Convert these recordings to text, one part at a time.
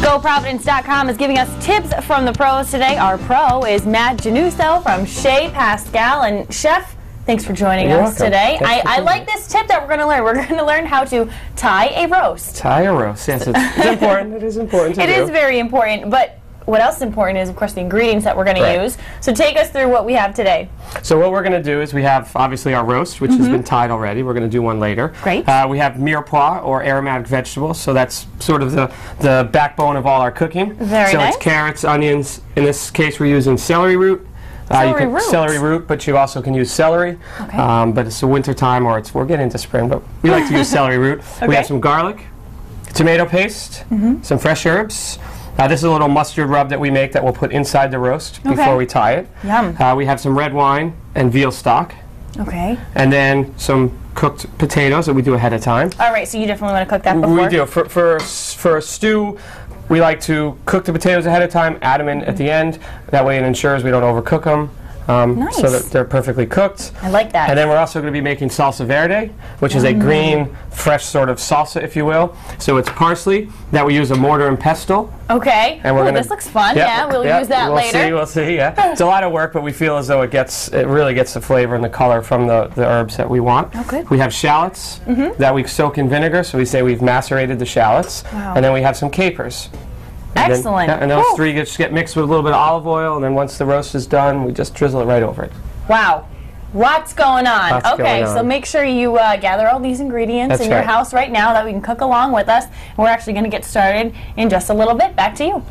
GoProvidence.com is giving us tips from the pros today. Our pro is Matt Gennuso from Che Pascale. And Chef, thanks for joining us today. I like this tip that we're going to learn. We're going to learn how to tie a roast. Tie a roast, yes. It's important. It is important to do. It is very important, but what else is important is, of course, the ingredients that we're going to use. So take us through what we have today. So what we're going to do is we have, obviously, our roast, which has been tied already. We're going to do one later. Great. We have Mirepoix, or aromatic vegetables, so that's sort of the backbone of all our cooking. Very nice. So it's carrots, onions. In this case, we're using celery root. Celery root, but you also can use celery. Okay. But it's the winter time, or we're getting into spring, but we like to use celery root. Okay. We have some garlic, tomato paste, some fresh herbs. This is a little mustard rub that we make that we'll put inside the roast before we tie it. Yum. We have some red wine and veal stock. Okay. And then some cooked potatoes that we do ahead of time. All right, so you definitely want to cook that before? We do. For a stew, we like to cook the potatoes ahead of time, add them in at the end. That way it ensures we don't overcook them. Nice. So that they're perfectly cooked. I like that. And then we're also going to be making Salsa Verde, which is a green, fresh sort of salsa, if you will. So it's parsley that we use a mortar and pestle. Okay. And this looks fun. We'll use that later. We'll see, yeah. It's a lot of work, but we feel as though it really gets the flavor and the color from the herbs that we want. Okay. We have shallots that we soak in vinegar, so we say we've macerated the shallots. Wow. And then we have some capers. Excellent. And those three just get mixed with a little bit of olive oil, and then once the roast is done, we just drizzle it right over it. Wow. What's going on? Lots going on. So make sure you gather all these ingredients in your house right now that we can cook along with us. We're actually going to get started in just a little bit. Back to you.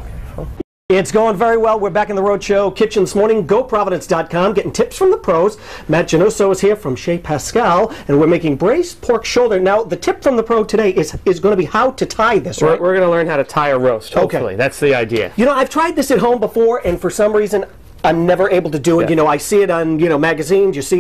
It's going very well. We're back in the Rhode Show kitchen this morning. GoProvidence.com, getting tips from the pros. Matt Gennuso is here from Che Pascale, and we're making braised pork shoulder. Now, the tip from the pro today is going to be how to tie this, right? We're going to learn how to tie a roast, hopefully. Okay. That's the idea. You know, I've tried this at home before, and for some reason, I'm never able to do it. You know, I see it on, magazines. You see,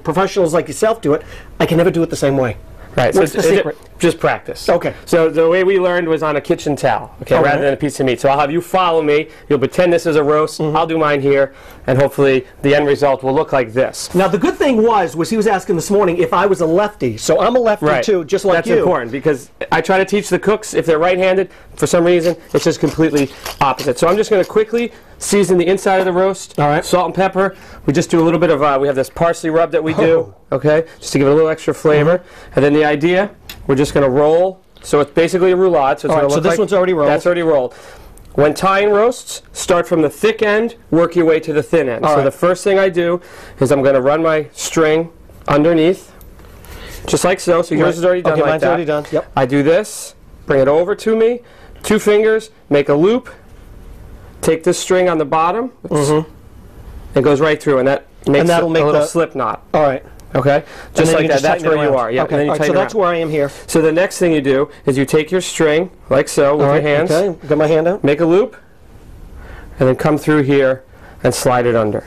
professionals like yourself do it. I can never do it the same way. Right. What's the secret? Just practice. Okay. So the way we learned was on a kitchen towel, rather than a piece of meat. So I'll have you follow me. You'll pretend this is a roast. I'll do mine here, and hopefully the end result will look like this. Now the good thing was he was asking this morning if I was a lefty. So I'm a lefty too, just like you. That's important because I try to teach the cooks, if they're right-handed, for some reason, it's just completely opposite. So I'm just going to quickly season the inside of the roast. All right. Salt and pepper. We just do a little bit of, we have this parsley rub that we do, just to give it a little extra flavor. And then the idea, we're just going to roll. So it's basically a roulade. So, so this one's already rolled. That's already rolled. When tying roasts, start from the thick end, work your way to the thin end. So the first thing I do is I'm going to run my string underneath, just like so. So yours is already done like mine's that. Already done. Yep. I do this, bring it over to me, 2 fingers, make a loop, take this string on the bottom, it goes right through, and that makes a little slip knot. All right. Okay? Just like that. That's where you are. Yeah. Okay. So that's where I am here. So the next thing you do is you take your string, like so, with your hands. Okay. Got my hand out. Make a loop, and then come through here and slide it under.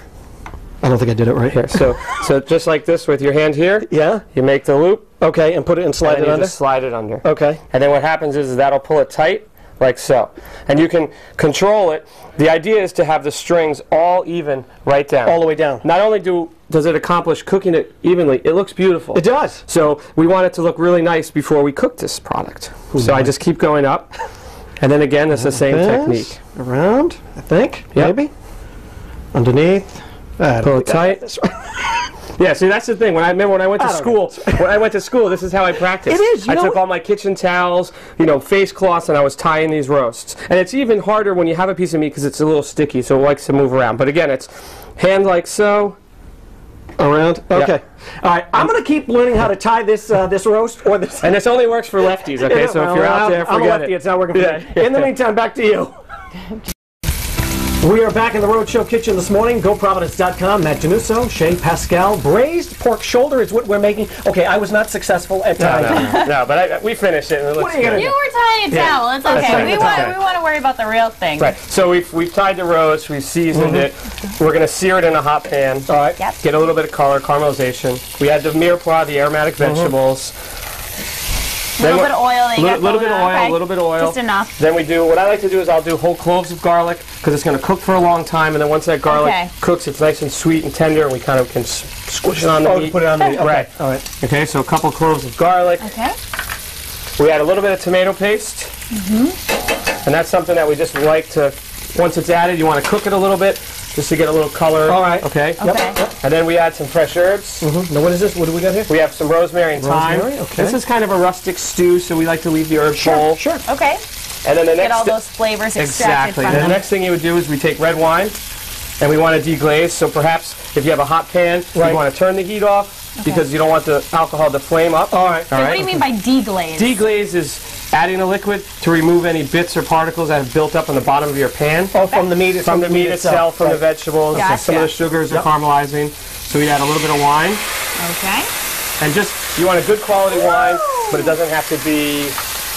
I don't think I did it right. Here. So just like this with your hand here. Yeah. You make the loop. Okay, and put it and slide it under. Just slide it under. Okay. And then what happens is that'll pull it tight, like so. And you can control it. The idea is to have the strings all even right down. All the way down. Not only does it accomplish cooking it evenly, it looks beautiful. It does. So we want it to look really nice before we cook this product. So I just keep going up. And then again, it's the same technique. Around, I think, maybe. Underneath. Pull it tight. Yeah, see, that's the thing. When I went to school, this is how I practiced. It is. I took all my kitchen towels, face cloths, and I was tying these roasts. And it's even harder when you have a piece of meat because it's a little sticky, so it likes to move around. But again, it's hand like so. Around? Okay. All right, I'm going to keep learning how to tie this roast. And this only works for lefties, okay? So if you're out there, forget it. I'm a lefty. It's not working for me. In the meantime, back to you. We are back in the Rhode Show kitchen this morning. GoProvidence.com, Matt Gennuso, Che Pascale. Braised pork shoulder is what we're making. Okay, I was not successful at tying. No, but we finished it. And it looks good. You were tying a towel. It's okay. We want to worry about the real thing. Right. So we've tied the roast. We've seasoned it. We're going to sear it in a hot pan. All right. Yep. Get a little bit of color, caramelization. We add the mirepoix, the aromatic vegetables. A little bit of oil. A little bit of oil. Just enough. Then what I like to do is I'll do whole cloves of garlic because it's going to cook for a long time, and then once that garlic cooks, it's nice and sweet and tender, and we kind of can squish it on the meat. Put it on the meat. Okay. Right. All right. Okay, so a couple cloves of garlic. Okay. We add a little bit of tomato paste. And that's something that we just like to, once it's added, you want to cook it a little bit just to get a little color. All right. Okay. Yep. And then we add some fresh herbs. Now what is this? What do we got here? We have some rosemary and thyme. Okay. This is kind of a rustic stew, so we like to leave the herbs whole. Sure. Okay. And then the next Get all those flavors extracted exactly. from And the them. next thing you would do is we take red wine, and we want to deglaze. So perhaps if you have a hot pan, you want to turn the heat off because you don't want the alcohol to flame up. All right. What do you mean by deglaze? Deglaze is adding a liquid to remove any bits or particles that have built up on the bottom of your pan. Oh, from the meat. From the meat itself, from the vegetables. Gotcha. Some of the sugars are caramelizing. So we add a little bit of wine. Okay. And just, you want a good quality wine, but it doesn't have to be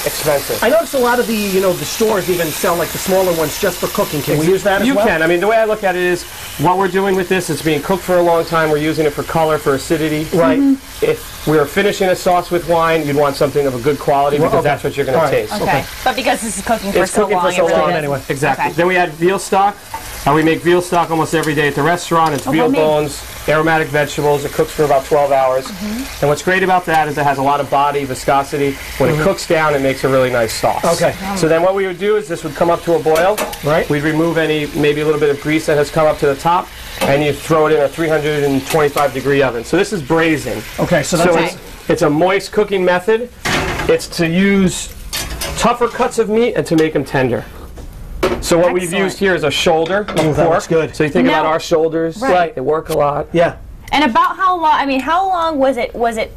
expensive. I noticed a lot of the, the stores even sell like the smaller ones just for cooking. Can we use that as well? You can. I mean, the way I look at it is, what we're doing with this is being cooked for a long time. We're using it for color, for acidity. Right. If we were finishing a sauce with wine, you'd want something of a good quality because that's what you're going to taste. Okay. But because this is cooking for It's so cooking long, for so it really long doesn't- anyway. Exactly. Okay. Then we add veal stock. We make veal stock almost every day at the restaurant. It's veal bones, aromatic vegetables. It cooks for about 12 hours. And what's great about that is it has a lot of body, viscosity. When it cooks down, it makes a really nice sauce. Okay. So then what we would do is this would come up to a boil. Right. We'd remove maybe a little bit of grease that has come up to the top, and you throw it in a 325-degree oven. So this is braising. Okay, so that's It's a moist cooking method. It's to use tougher cuts of meat and to make them tender. So what we've used here is a shoulder of pork. that looks good. So you think about our shoulders. Right. They work a lot. Yeah. And about how long? I mean, how long was it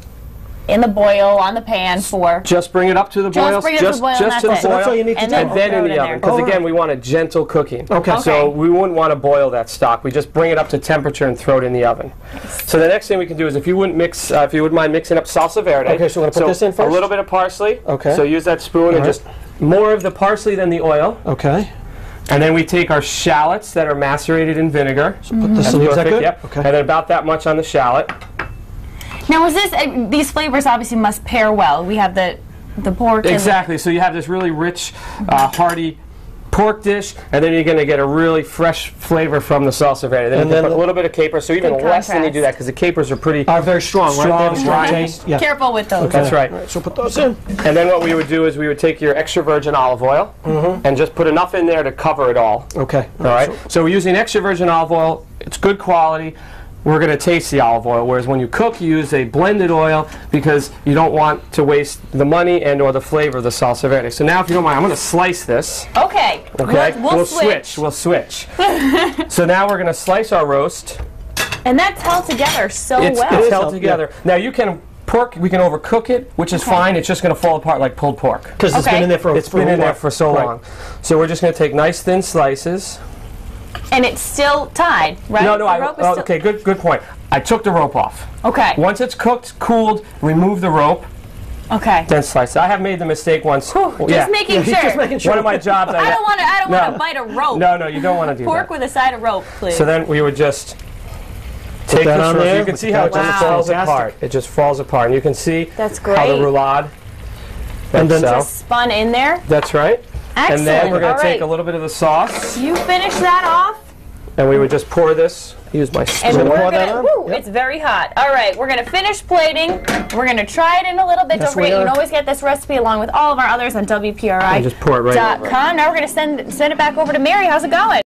in the boil on the pan for? Just bring it up to the boil. Just bring it to the boil, and Just to the that's it. boil. So that's all you need to And do. then And then throw in it the in oven, there. because Oh, again, we want a gentle cooking. Okay. So we wouldn't want to boil that stock. We just bring it up to temperature and throw it in the oven. So the next thing we can do is, if you wouldn't mind mixing up Salsa Verde. Okay, so we're gonna put this in first? A little bit of parsley. Okay. So use that spoon and just more of the parsley than the oil. Okay. And then we take our shallots that are macerated in vinegar. So put this in. Is that good? Yep. Okay. And then about that much on the shallot. Now, is this? These flavors obviously must pair well. We have the pork. Exactly. So you have this really rich, hearty pork dish, and then you're going to get a really fresh flavor from the salsa verde. Then you put a little bit of capers, so even Good less than you contrast. do that, because the capers are pretty Very strong, right? They have a strong dry. taste. Yeah. Careful with those. That's right. All right, so put those in. And then what we would do is we would take your extra virgin olive oil and just put enough in there to cover it all. Okay. All right. So we're using extra virgin olive oil. It's good quality. We're going to taste the olive oil, whereas when you cook, you use a blended oil because you don't want to waste the money and or the flavor of the salsa verde. So now, if you don't mind, I'm going to slice this. Okay. Okay. We'll switch. We'll switch. So now we're going to slice our roast. And that's held together so It's well. held together. Now you can we can overcook it, which is fine. It's just going to fall apart like pulled pork. Because it's been in there for so long. So we're just going to take nice thin slices. And it's still tied, right? No, The rope is still- okay, good point. I took the rope off. Okay. Once it's cooked, cooled, remove the rope, Okay. then slice it. I have made the mistake once. Just making sure. Just making sure. One of my jobs. I don't want to No. bite a rope. No, you don't want to do Pork that. with a side of rope, please. So then we would just take that this on rope. there. You can see how it just Wow. falls Fantastic. apart. It just falls apart. And you can see That's how the great. roulade. And then Just spun in there. That's right. Excellent. And then we're going All to take right. a little bit of the sauce, You finish that off. and we would just pour this. Use my And spoon. we're pour that gonna, on? woo, it's very hot. All right, we're gonna finish plating. We're gonna try it in a little bit. Yes, Don't forget, we you are. can always get this recipe along with all of our others on WPRI.com. And just pour it right over. Now we're gonna send it back over to Mary. How's it going?